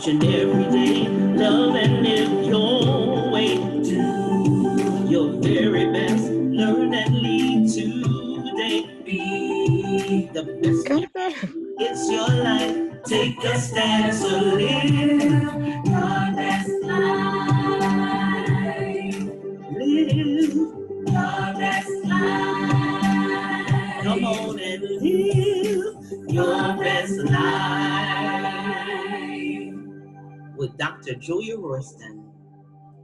each and every day. Love and live your way. Do your very best. Learn and lead today. Be the best. It's your life. Take a stand, so live your best life. Live your best life. Come on and live your best life. With Dr. Julia Royston.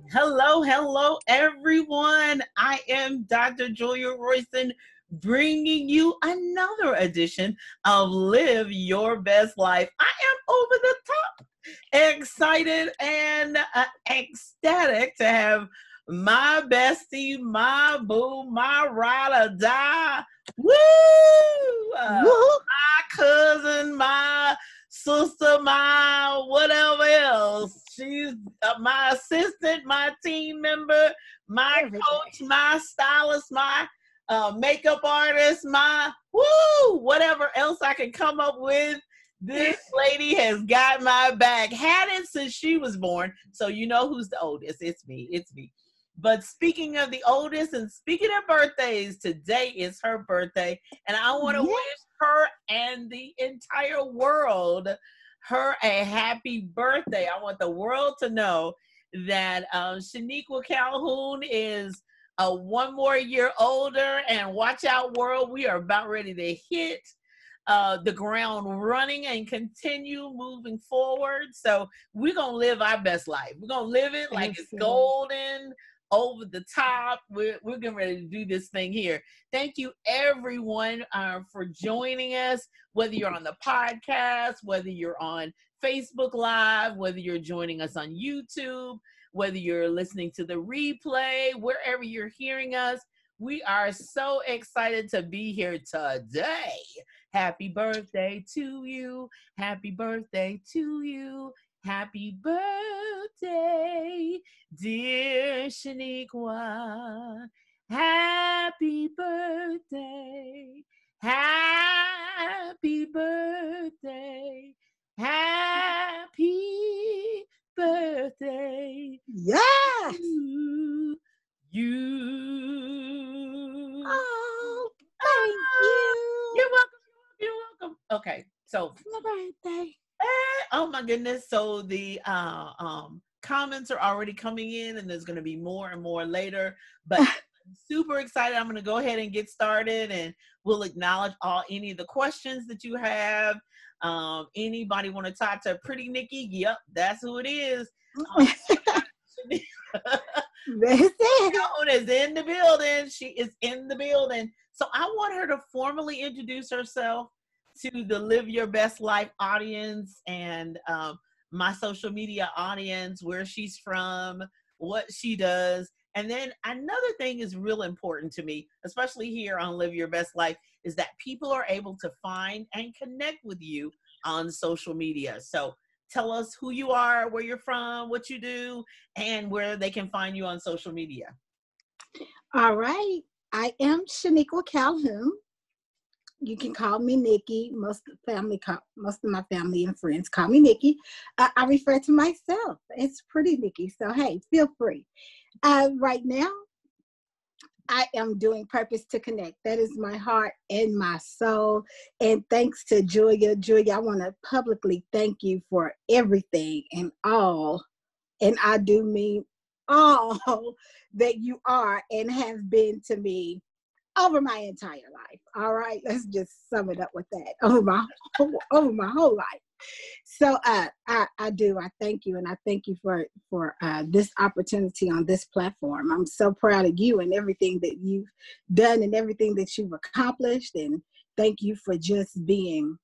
Hello, hello, everyone. I am Dr. Julia Royston, bringing you another edition of Live Your Best Life. I am over the top excited and ecstatic to have my bestie, my boo, my ride or die, my cousin, my sister, my whatever else. She's my assistant, my team member, my coach, my stylist, my makeup artist, my whatever else I can come up with. This lady has got my back. Had it since she was born. So you know who's the oldest. It's me. It's me. But speaking of the oldest and speaking of birthdays, today is her birthday. And I want to wish her and the entire world her a happy birthday. I want the world to know that Shenique Calhoun is one more year older. And watch out, world, we are about ready to hit the ground running and continue moving forward. So we're going to live our best life. We're going to live it like it's golden, over the top. We're getting ready to do this thing here. Thank you, everyone, for joining us, whether you're on the podcast, whether you're on Facebook Live, whether you're joining us on YouTube, whether you're listening to the replay, wherever you're hearing us. We are so excited to be here today. Happy birthday to you. Happy birthday to you. Happy birthday, dear Shenique. Happy birthday. Happy birthday. Happy birthday. Yes. To you. Oh, thank you. You're welcome. You're welcome. Okay, so my birthday. Oh my goodness. So the comments are already coming in, and there's going to be more and more later, but I'm super excited. I'm going to go ahead and get started, and we'll acknowledge any of the questions that you have. Anybody want to talk to Pretty Nikki? Yep, that's who it is. Is in the building. She is in the building. So I want her to formally introduce herself to the Live Your Best Life audience and my social media audience, where she's from, what she does. And then another thing is real important to me, especially here on Live Your Best Life, is that people are able to find and connect with you on social media. So tell us who you are, where you're from, what you do, and where they can find you on social media. All right. I am Shenique Calhoun. You can call me Nikki. Most of my family and friends call me Nikki. I refer to myself as Pretty Nikki. So, hey, feel free. Right now, I am doing Purpose to Connect. That is my heart and my soul. And thanks to Julia. Julia, I want to publicly thank you for everything and all. And I do mean all that you are and have been to me over my entire life. All right, let's just sum it up with that. Over my whole life. So I thank you, and I thank you for this opportunity on this platform. I'm so proud of you and everything that you've done and everything that you've accomplished, and thank you for just being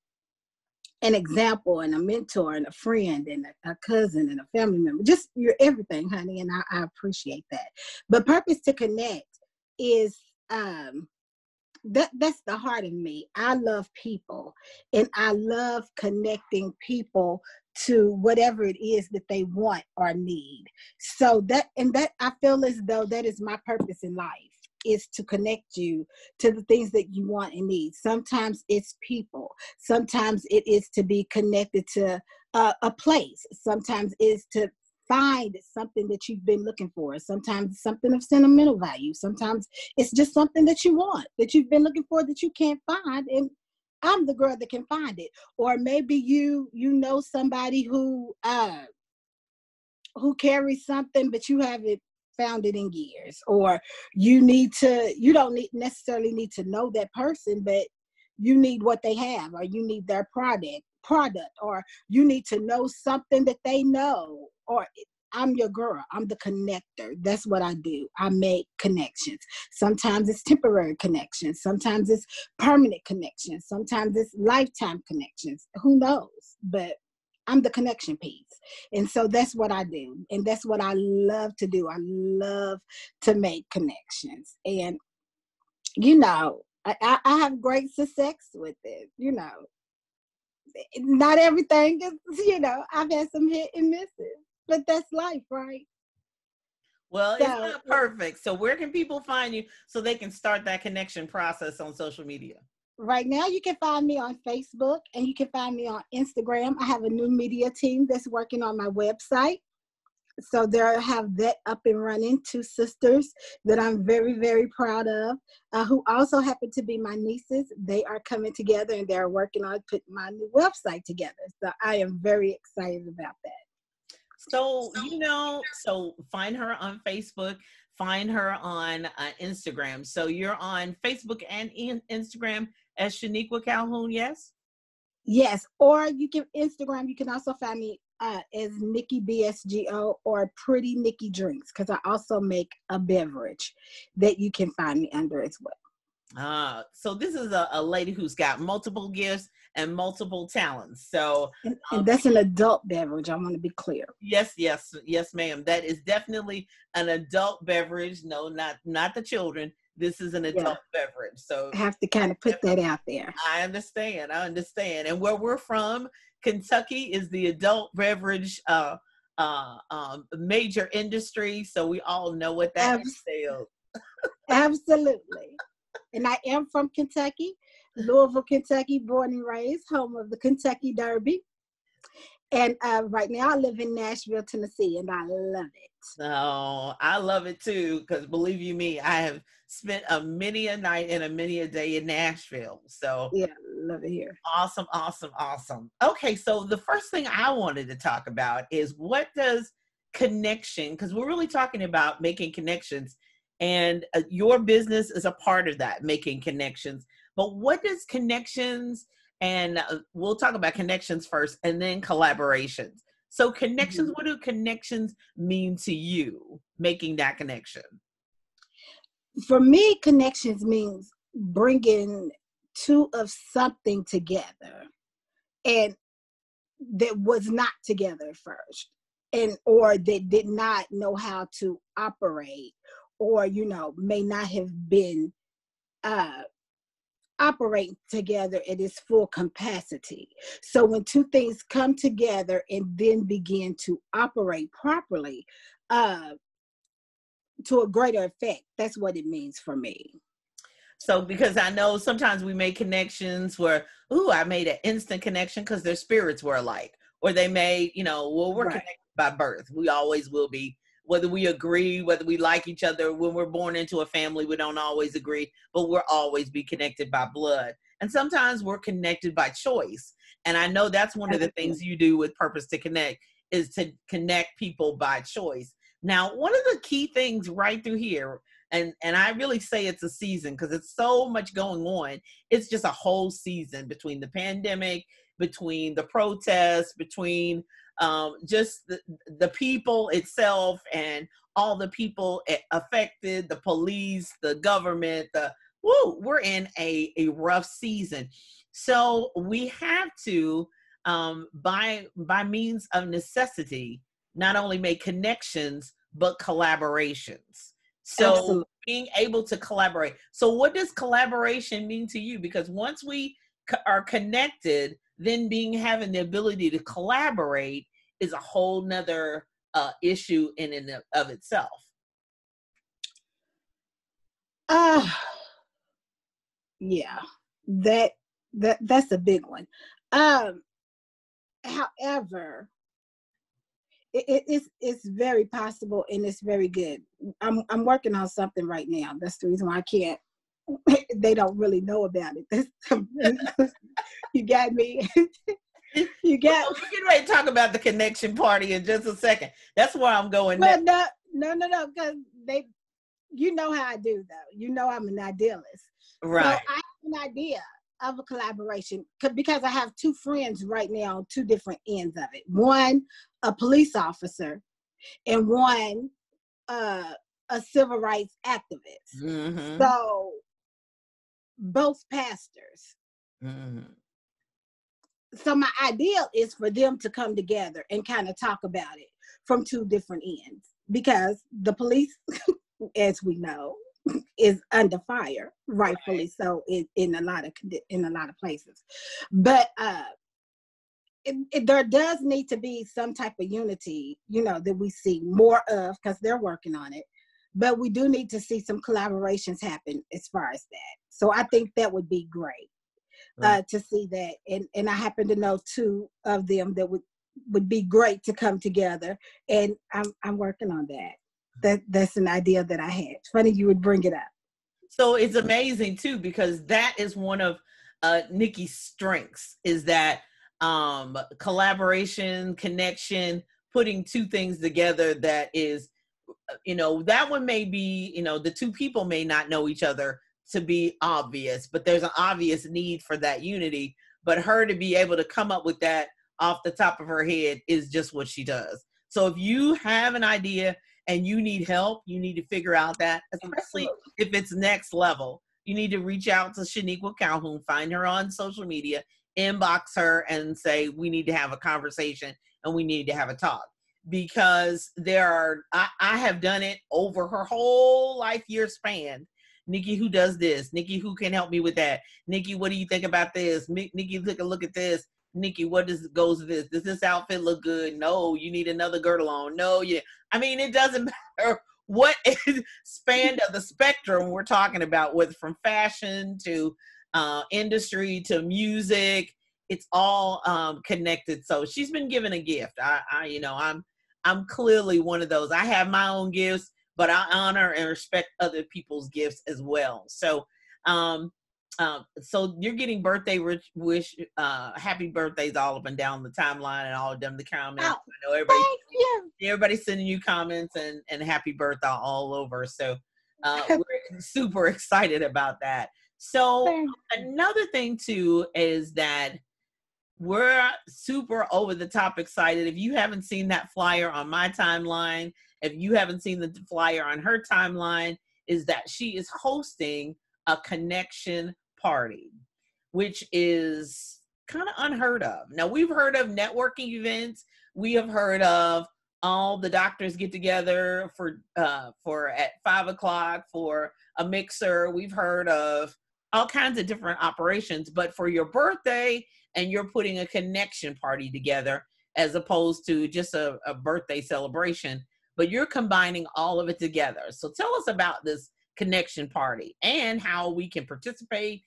an example and a mentor and a friend and a cousin and a family member. Just you're everything, honey, and I appreciate that. But Purpose to Connect is that's the heart of me. I love people, and I love connecting people to whatever it is that they want or need. So that I feel as though that is my purpose in life, is to connect you to the things that you want and need. Sometimes it's people. Sometimes it is to be connected to a place. Sometimes is to find something that you've been looking for. Sometimes it's something of sentimental value. Sometimes it's just something that you want, that you've been looking for, that you can't find. And I'm the girl that can find it. Or maybe you know somebody who carries something, but you haven't found it in years. Or you don't necessarily need to know that person, but you need what they have, or you need their product, or you need to know something that they know. Or I'm your girl. I'm the connector. That's what I do. I make connections. Sometimes it's temporary connections. Sometimes it's permanent connections. Sometimes it's lifetime connections. Who knows? But I'm the connection piece. And so that's what I do. And that's what I love to do. I love to make connections. And, I have great success with it. Not everything is, I've had some hit and misses, but that's life, right? Well, it's not perfect. So where can people find you so they can start that connection process on social media? Right now, you can find me on Facebook and you can find me on Instagram. I have a new media team that's working on my website. So there I have that up and running, 2 sisters that I'm very, very proud of, who also happen to be my nieces. They are coming together and they're working on putting my new website together. So I am very excited about that. So, so find her on Facebook, find her on Instagram. So you're on Facebook and Instagram as Shenique Calhoun, yes? Yes, or you can Instagram, you can also find me as Nikki BSGO or Pretty Nikki Drinks, because I also make a beverage that you can find me under as well. So this is a lady who's got multiple gifts and multiple talents. So and that's an adult beverage. I want to be clear. Yes, ma'am. That is definitely an adult beverage. No, not the children. This is an adult beverage. So I have to kind of put that out there. I understand. And where we're from, Kentucky is the adult beverage major industry. So we all know what that entails. Absolutely. And I am from Kentucky, Louisville, Kentucky, born and raised, home of the Kentucky Derby. And right now I live in Nashville, Tennessee, and I love it. Oh, I love it too, because believe you me, I have spent many a night and many a day in Nashville. So yeah, love it here. Awesome. Okay, so the first thing I wanted to talk about is what does connection, because we're really talking about making connections, and your business is a part of that, making connections. But what does connections, and we'll talk about connections first and then collaborations. So connections, what do connections mean to you, making that connection? For me, connections means bringing 2 of something together and that was not together first, or that did not know how to operate, or may not have been operating together at its full capacity. So when 2 things come together and then begin to operate properly to a greater effect, that's what it means for me. So because I know sometimes we make connections where, I made an instant connection because their spirits were alike, or they made, we're connected by birth. We always will be, whether we agree, whether we like each other. When we're born into a family, we don't always agree, but we'll always be connected by blood. And sometimes we're connected by choice. And I know that's one of the things you do with Purpose to Connect, is to connect people by choice. Now, one of the key things right through here, and I really say it's a season because it's so much going on. It's just a whole season between the pandemic, between the protests, between just the people itself and all the people affected, the police, the government, we're in a rough season. So we have to, by means of necessity, not only make connections, but collaborations. So Absolutely. Being able to collaborate. So what does collaboration mean to you? Because once we are connected, then having the ability to collaborate is a whole nother issue in and of itself. Yeah, that's a big one. However, it's very possible and it's very good. I'm working on something right now. That's the reason why I can't. They don't really know about it. You got me. You got. Well, we're getting ready to talk about the connection party in just a second. That's where I'm going. But no, because you know how I do though. You know I'm an idealist. Right. So I have an idea of a collaboration because I have two friends right now on two different ends of it. One, a police officer, and one, a civil rights activist. Mm-hmm. So both pastors. Mm-hmm. So my idea is for them to come together and kind of talk about it from two different ends, because the police, as we know, is under fire, rightfully so, in a lot of places. But there does need to be some type of unity, that we see more of, because they're working on it. But we do need to see some collaborations happen as far as that. So I think that would be great. Right. To see that, and I happen to know two of them that would be great to come together, and I'm working on that. That's an idea that I had. It's funny you would bring it up. So it's amazing too, because that is one of Nikki's strengths, is that collaboration, connection, putting two things together. That is, that one may be, the two people may not know each other to be obvious, but there's an obvious need for that unity. But her to be able to come up with that off the top of her head is just what she does. So if you have an idea and you need help, you need to figure out that, especially if it's next level, you need to reach out to Shenique Calhoun, find her on social media, inbox her and say, we need to have a conversation and we need to have a talk. Because I have done it over her whole life year span. Nikki, who does this? Nikki, who can help me with that? Nikki, what do you think about this? Nikki, take a look at this. Nikki, what goes with this? Does this outfit look good? No, you need another girdle on. No, I mean, it doesn't matter what span of the spectrum we're talking about, with from fashion to industry to music. It's all connected. So she's been given a gift. I'm clearly one of those. I have my own gifts, but I honor and respect other people's gifts as well. So, so you're getting birthday wish, happy birthdays all up and down the timeline, and all of them the comments. Oh, I know everybody's sending you comments and happy birthday all over. So we're super excited about that. So another thing too is that we're super over the top excited. If you haven't seen that flyer on my timeline, if you haven't seen the flyer on her timeline, is that she is hosting a connection party, which is kind of unheard of. Now, we've heard of networking events. We have heard of all the doctors get together for at 5:00 for a mixer. We've heard of all kinds of different operations, but for your birthday, and you're putting a connection party together as opposed to just a birthday celebration, but you're combining all of it together. So tell us about this connection party and how we can participate,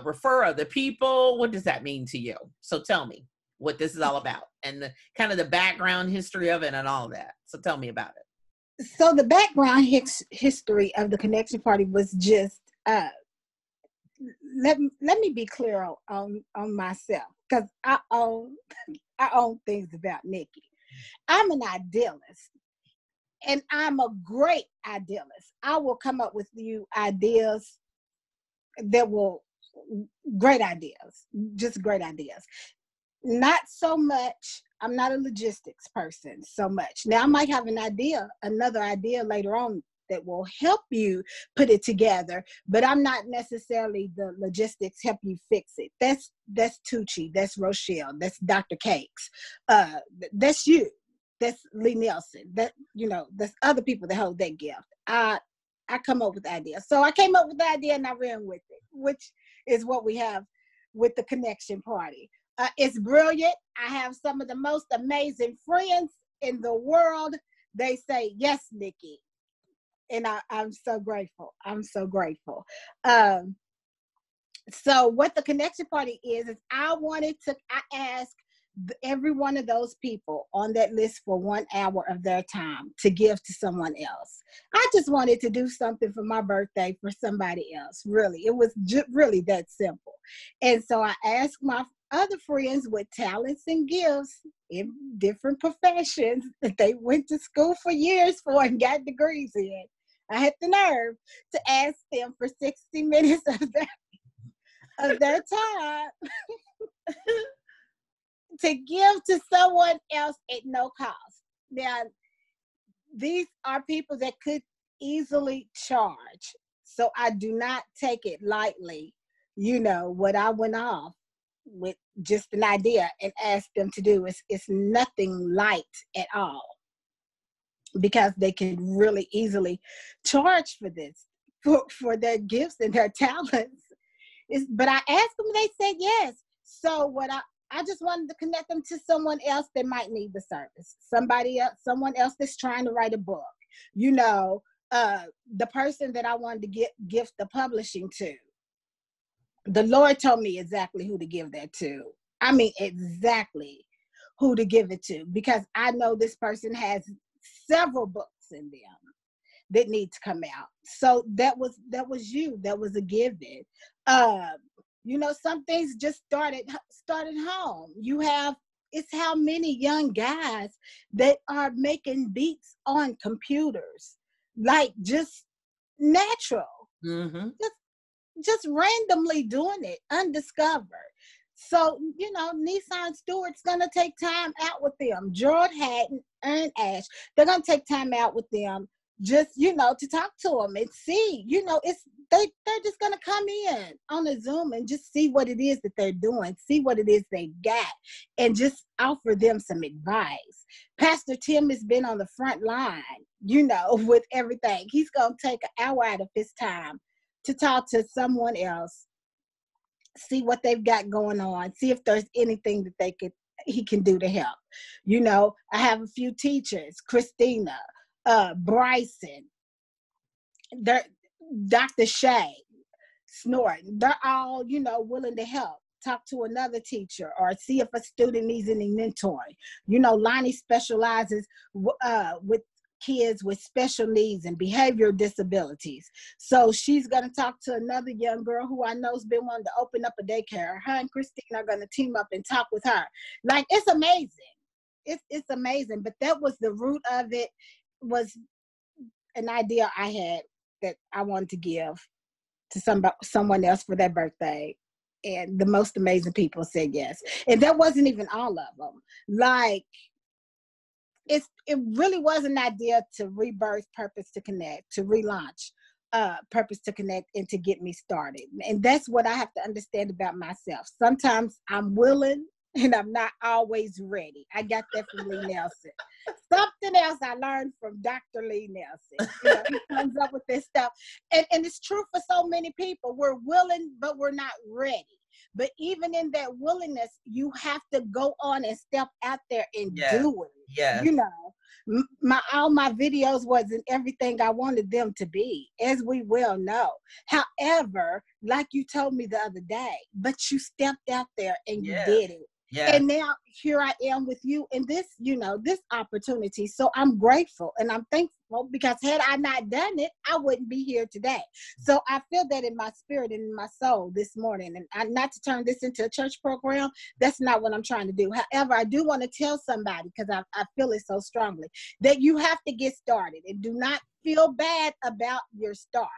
refer other people. What does that mean to you? So tell me what this is all about, and the kind of the background history of it and all that. So tell me about it. So the background history of the connection party was just, let me be clear on myself, because I own things about Nikki. I'm an idealist, and I'm a great idealist. I will come up with you ideas that will, great ideas, just great ideas. Not so much, I'm not a logistics person so much. Now I might have another idea later on that will help you put it together, but I'm not necessarily the logistics help you fix it. That's Tucci, that's Rochelle, that's Dr. Cakes, that's you, that's Lee Nelson, that's other people that hold that gift. I come up with ideas. So I came up with the idea and I ran with it, which is what we have with the connection party. It's brilliant. I have some of the most amazing friends in the world. They say, yes, Nikki. And I'm so grateful. I'm so grateful. So what the connection party is I asked every one of those people on that list for 1 hour of their time to give to someone else. I just wanted to do something for my birthday for somebody else. Really, it was really that simple. And so I asked my other friends with talents and gifts in different professions that they went to school for years for and got degrees in. I had the nerve to ask them for 60 minutes of their time to give to someone else at no cost. Now, these are people that could easily charge. So I do not take it lightly, what I went off with just an idea and asked them to do. It's nothing light at all, because they can really easily charge for this, for their gifts and their talents. But I asked them, they said yes. So I just wanted to connect them to someone else that might need the service. Somebody else, someone else that's trying to write a book. The person that I wanted to gift the publishing to. The Lord told me exactly who to give that to. I mean, exactly who to give it to, because I know this person has several books in them that need to come out. So that was you. That was a given. Some things just started home. It's how many young guys that are making beats on computers, like just natural, just randomly doing it, undiscovered. So, Nissan Stewart's going to take time out with them. Gerald Hatton, Ern Ash, they're going to take time out with them just, to talk to them and see, they're just going to come in on a Zoom and just see what it is that they're doing, see what it is they got, and just offer them some advice. Pastor Tim has been on the front line, with everything. He's going to take an hour out of his time to talk to someone else, see what they've got going on, see if there's anything that he can do to help. I have a few teachers, Christina, Bryson, Dr. Shay, Snorton, they're all, willing to help. Talk to another teacher or see if a student needs any mentoring. Lonnie specializes with kids with special needs and behavioral disabilities. So she's going to talk to another young girl who I know has been wanting to open up a daycare. Her and Christine are going to team up and talk with her. Like, it's amazing. It's amazing. But that was the root of it, was an idea I had that I wanted to give to someone else for their birthday. And the most amazing people said yes. And that wasn't even all of them. Like, it really was an idea to rebirth Purpose to Connect, to relaunch Purpose to Connect, and to get me started. And that's what I have to understand about myself. Sometimes I'm willing and I'm not always ready. I got that from Lee Nelson. Something else I learned from Dr. Lee Nelson. He comes up with this stuff. And it's true for so many people. We're willing, but we're not ready. But even in that willingness, you have to go on and step out there and do it. Yes. All my videos wasn't everything I wanted them to be, as we well know. However, like you told me the other day, but you stepped out there and you did it. Yeah. And now here I am with you in this, this opportunity. So I'm grateful and I'm thankful, because had I not done it, I wouldn't be here today. So I feel that in my spirit and in my soul this morning. And not to turn this into a church program, that's not what I'm trying to do. However, I do want to tell somebody, because I feel it so strongly, that you have to get started and do not feel bad about your start.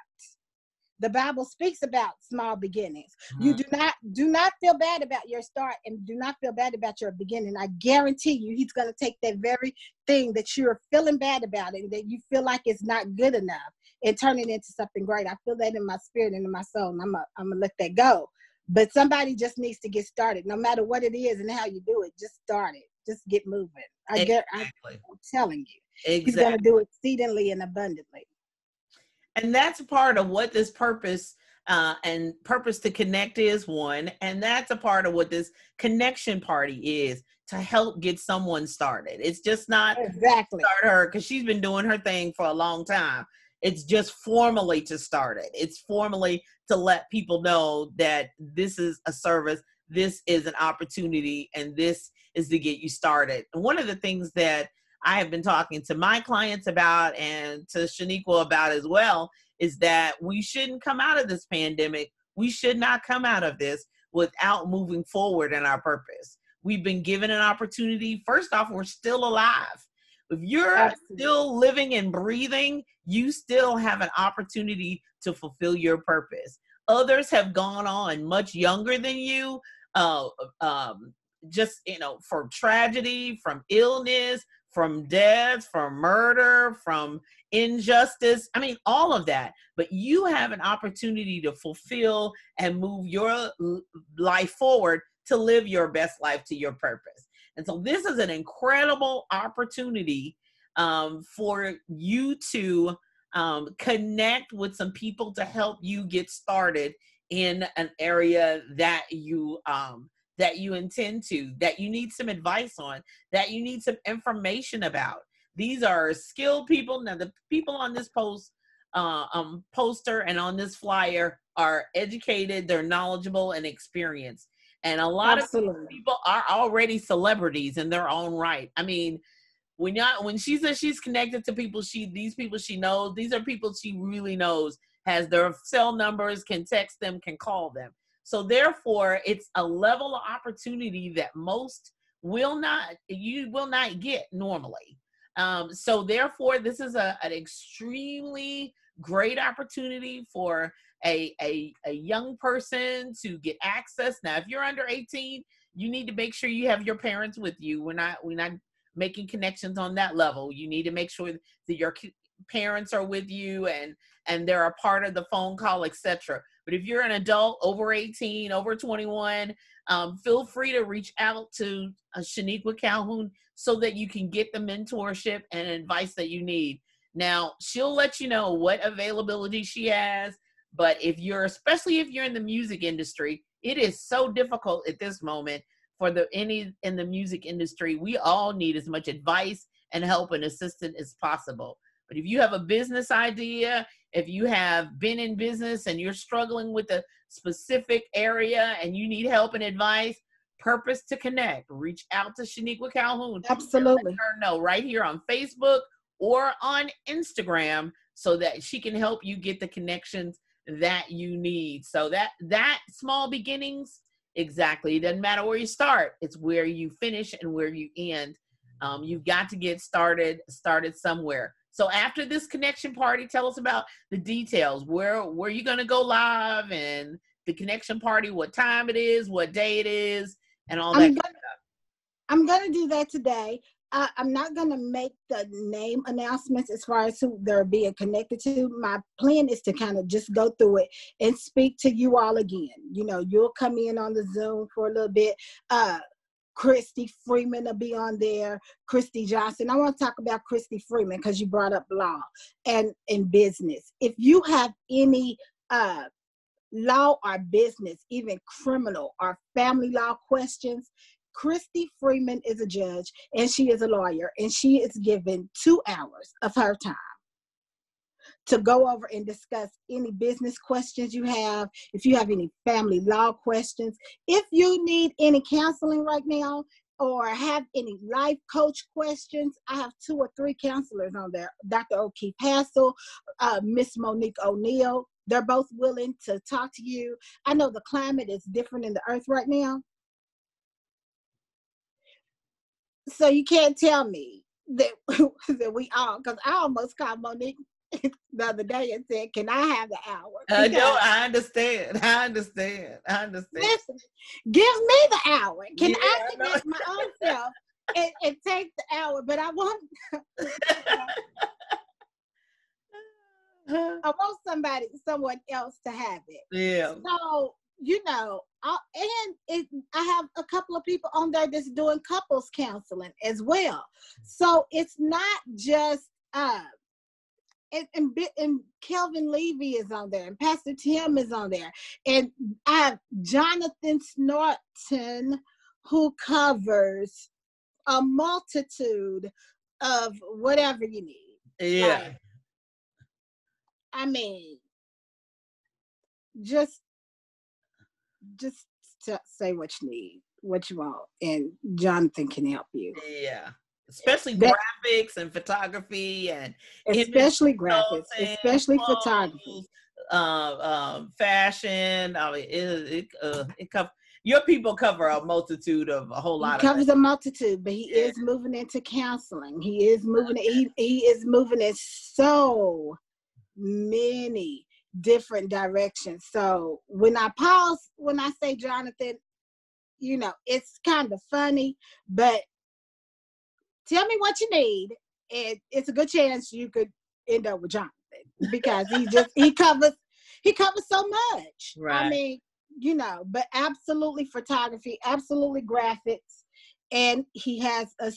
The Bible speaks about small beginnings. You do not feel bad about your start, and do not feel bad about your beginning. I guarantee you, he's going to take that very thing that you're feeling bad about and that you feel like it's not good enough and turn it into something great. I feel that in my spirit and in my soul, and I'm going to let that go. But somebody just needs to get started, no matter what it is and how you do it. Just start it. Just get moving. I'm telling you, he's going to do exceedingly and abundantly. And that's a part of what this purpose and Purpose to Connect is, one. And that's a part of what this connection party is, to help get someone started. It's just not exactly start her, because she's been doing her thing for a long time. It's just formally to start it. It's formally to let people know that this is a service this is an opportunity and this is to get you started. And one of the things that I have been talking to my clients about and to Shenique about as well is that we shouldn't come out of this pandemic. We should not come out of this without moving forward in our purpose. We've been given an opportunity. First off, we're still alive. If you're Absolutely. still living and breathing, you still have an opportunity to fulfill your purpose. Others have gone on much younger than you, just, from tragedy, from illness, from death, from murder, from injustice. I mean, all of that. But you have an opportunity to fulfill and move your life forward to live your best life to your purpose. And so this is an incredible opportunity for you to connect with some people to help you get started in an area that you intend to, that you need some advice on, that you need some information about. These are skilled people. Now, the people on this poster and on this flyer are educated, they're knowledgeable and experienced. And a lot Absolutely. of people are already celebrities in their own right. I mean, when she says she's connected to people, these people she knows, these are people she really knows, has their cell numbers, can text them, can call them. So therefore, it's a level of opportunity that you will not get normally. So therefore, this is an extremely great opportunity for a young person to get access. Now, if you're under 18, you need to make sure you have your parents with you. We're not making connections on that level. You need to make sure that your parents are with you and they're a part of the phone call, etc. But if you're an adult over 18, over 21, feel free to reach out to Shenique Calhoun so that you can get the mentorship and advice that you need. Now, she'll let you know what availability she has, but especially if you're in the music industry, it is so difficult at this moment for in the music industry. We all need as much advice and help and assistance as possible. But if you have a business idea, if you have been in business and you're struggling with a specific area and you need help and advice, purpose to connect. Reach out to Shenique Calhoun. Absolutely. Let her know right here on Facebook or on Instagram so that she can help you get the connections that you need. So that small beginnings, exactly. It doesn't matter where you start. It's where you finish and where you end. You've got to get started somewhere. So after this connection party, tell us about the details. Where you going to go live and the connection party, what time it is, what day it is, and all that. I'm going to do that today. I'm not going to make the name announcements as far as who they're being connected to. My plan is to kind of just go through it and speak to you all again. You'll come in on the Zoom for a little bit. Christy Freeman will be on there. Christy Johnson. I want to talk about Christy Freeman because you brought up law and business. If you have any law or business, even criminal or family law questions, Christy Freeman is a judge and she is a lawyer, and she is given 2 hours of her time to go over and discuss any business questions you have. If you have any family law questions, if you need any counseling right now or have any life coach questions, I have 2 or 3 counselors on there. Dr. O'Keefe Hassel, Miss Monique O'Neill. They're both willing to talk to you. I know the climate is different in the earth right now. So you can't tell me that we all, because I almost called Monique the other day and said, can I have the hour? I understand. Listen, give me the hour. Can I connect my own self and take the hour? But I want someone else to have it. Yeah. So, I have a couple of people on there that's doing couples counseling as well. So it's not just and Kelvin Levy is on there, and Pastor Tim is on there, and I have Jonathan Snorton, who covers a multitude of whatever you need. Yeah. Just say what you need, what you want, and Jonathan can help you. Yeah. Especially graphics and photography and especially graphics, especially photography, fashion. I mean, it covers. Your people cover a multitude of a whole lot he of covers things. a multitude, but he is moving into counseling. He is moving. He is moving in so many different directions. So when I pause, when I say Jonathan, it's kind of funny, but tell me what you need, and it's a good chance you could end up with Jonathan because he covers so much. Right. I mean, but absolutely photography, absolutely graphics, and he has a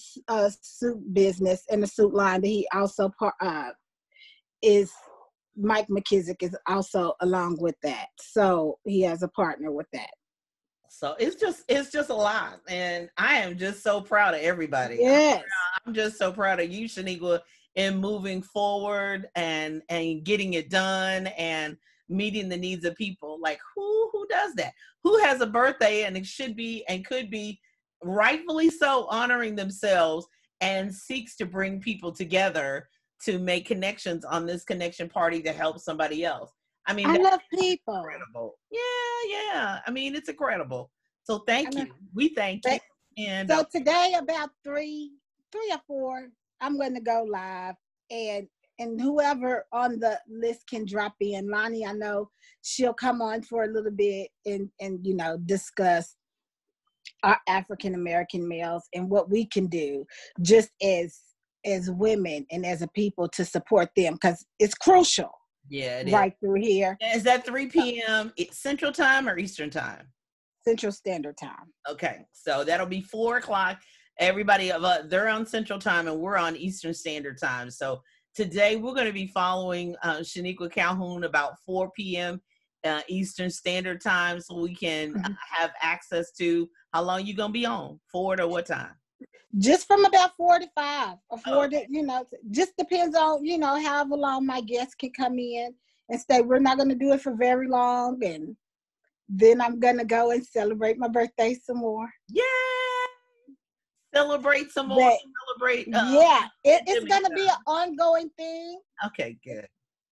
suit business and a suit line that he also is. Mike McKissick is also along with that, so he has a partner with that. So it's just a lot, and I am just so proud of everybody. Yes, I'm just so proud of you, Shenique, in moving forward and getting it done and meeting the needs of people. Like who does that? Who has a birthday and it should be and could be rightfully so honoring themselves and seeks to bring people together to make connections on this connection party to help somebody else. I mean, I love people. Incredible. Yeah. I mean, it's incredible. So thank you. We thank you. And so today about 3 or 4, I'm going to go live, and whoever on the list can drop in. Lonnie, I know she'll come on for a little bit and discuss our African American males and what we can do just as women and as a people to support them, because it's crucial. Yeah, it right is. Through here. Is that 3 p.m. Central Time or Eastern Time? Central Standard Time. Okay, so that'll be 4 o'clock. Everybody, they're on Central Time and we're on Eastern Standard Time. So today we're going to be following Shenique Calhoun about 4 p.m. Eastern Standard Time, so we can have access to how long you going to be on. 4 to what time? Just from about 4 to 5 or 4 to, just depends on, however long my guests can come in and stay. We're not going to do it for very long. And then I'm going to go and celebrate my birthday some more. Yeah. Celebrate some more. Celebrate. It's going to be an ongoing thing. Okay, good.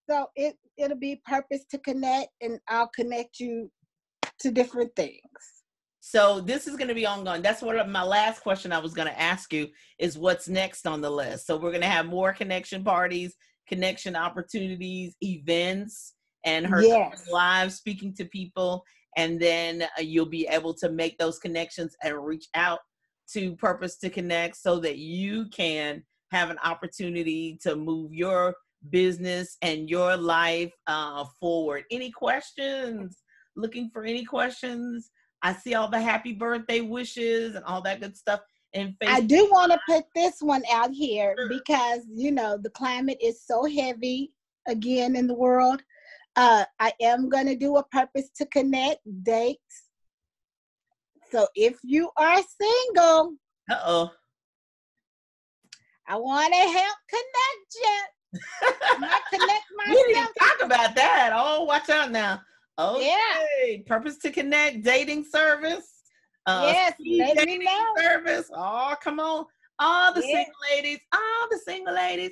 So it'll be purpose to connect, and I'll connect you to different things. So this is going to be ongoing. That's what my last question I was going to ask you is what's next on the list. So we're going to have more connection parties, connection opportunities, events, and her live speaking to people. And then you'll be able to make those connections and reach out to Purpose to Connect so that you can have an opportunity to move your business and your life forward. Any questions? Looking for any questions? I see all the happy birthday wishes and all that good stuff. And I do want to put this one out here because, the climate is so heavy again in the world. I am going to do a Purpose to Connect dates. So if you are single, I want to help connect you. I connect myself. We didn't talk about that. Oh, watch out now. Okay. Purpose to Connect dating service. Yes, dating service. Oh, come on. All the single ladies. Single ladies,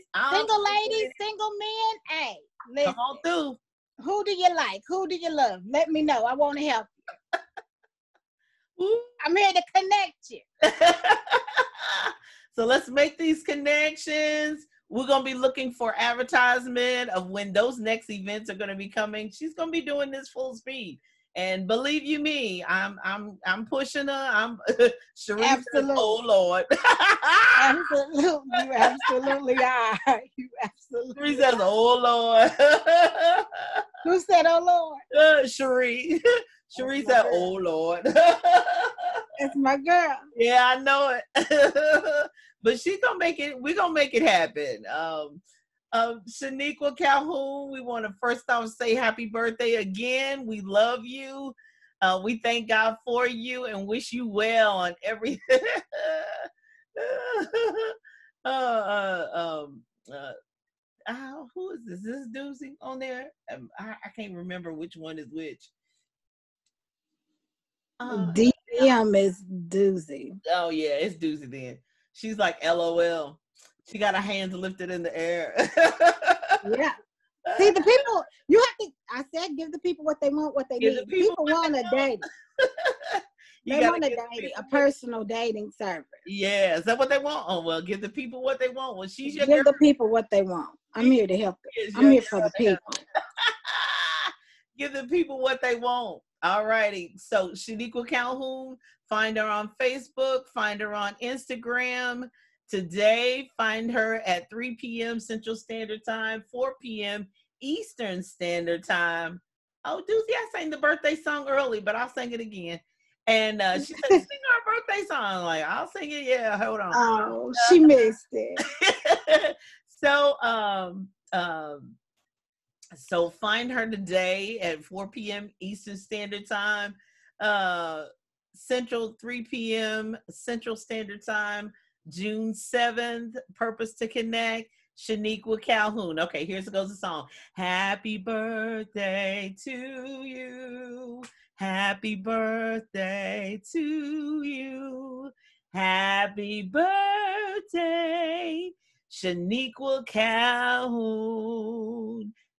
single men. Hey, listen. Come on through. Who do you like? Who do you love? Let me know. I want to help you. I'm here to connect you. So let's make these connections. We're going to be looking for advertisement of when those next events are going to be coming. She's going to be doing this full speed. And believe you me, I'm pushing her. I'm Sharice says, oh Lord. Absolutely. You absolutely are. You absolutely Sharice says, oh Lord. Who said oh Lord? Sharice. Sharice said, oh Lord. It's my girl. Yeah, I know it. But she's gonna make it, we're gonna make it happen. Shenique Calhoun, we want to first off say happy birthday again. We love you. We thank God for you and wish you well on every who is this? This doozy on there? I can't remember which one is which. DM is doozy. Oh yeah, it's doozy then. She's like LOL. She got her hands lifted in the air. Yeah. See, the people, you have to, I said, give the people what they want, what they need. People want a date. They want a date, a personal dating service. Yeah, is that what they want? Oh, well, give the people what they want. Well, she's your Give girl. the people what they want. I'm here to help them. I'm here for the people. Give the people what they want. All righty. So Shenique Calhoun, find her on Facebook, find her on Instagram. Today, find her at 3 p.m. Central Standard Time, 4 p.m. Eastern Standard Time. Oh, Doozy, I sang the birthday song early, but I'll sing it again. And she said, sing our birthday song. Like, I'll sing it. Yeah, hold on. Oh, she missed it. So find her today at 4 p.m. Eastern Standard Time, Central 3 p.m. Central Standard Time, June 7th, Purpose to Connect, Shenique Calhoun. Okay, here's goes the song. Happy birthday to you. Happy birthday to you. Happy birthday, Shenique Calhoun.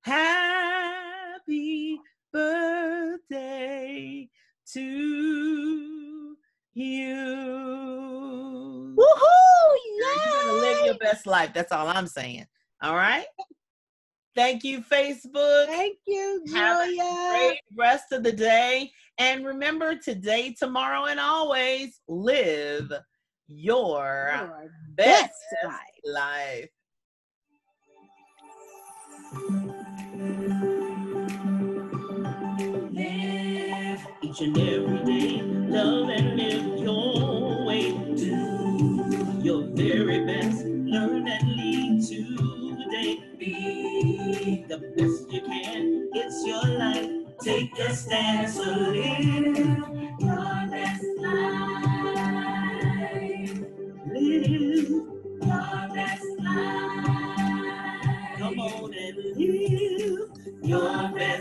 Happy birthday to you. Woohoo! You're gonna live your best life. That's all I'm saying. All right. Thank you, Facebook. Thank you, Julia. Have a great rest of the day. And remember, today, tomorrow, and always live your best life. Live each and every day. Love and live your way. Do your very best. Learn and lead today. Be the best you can. It's your life. Take a stand. So live your best life. Live your best life. Come on and live your best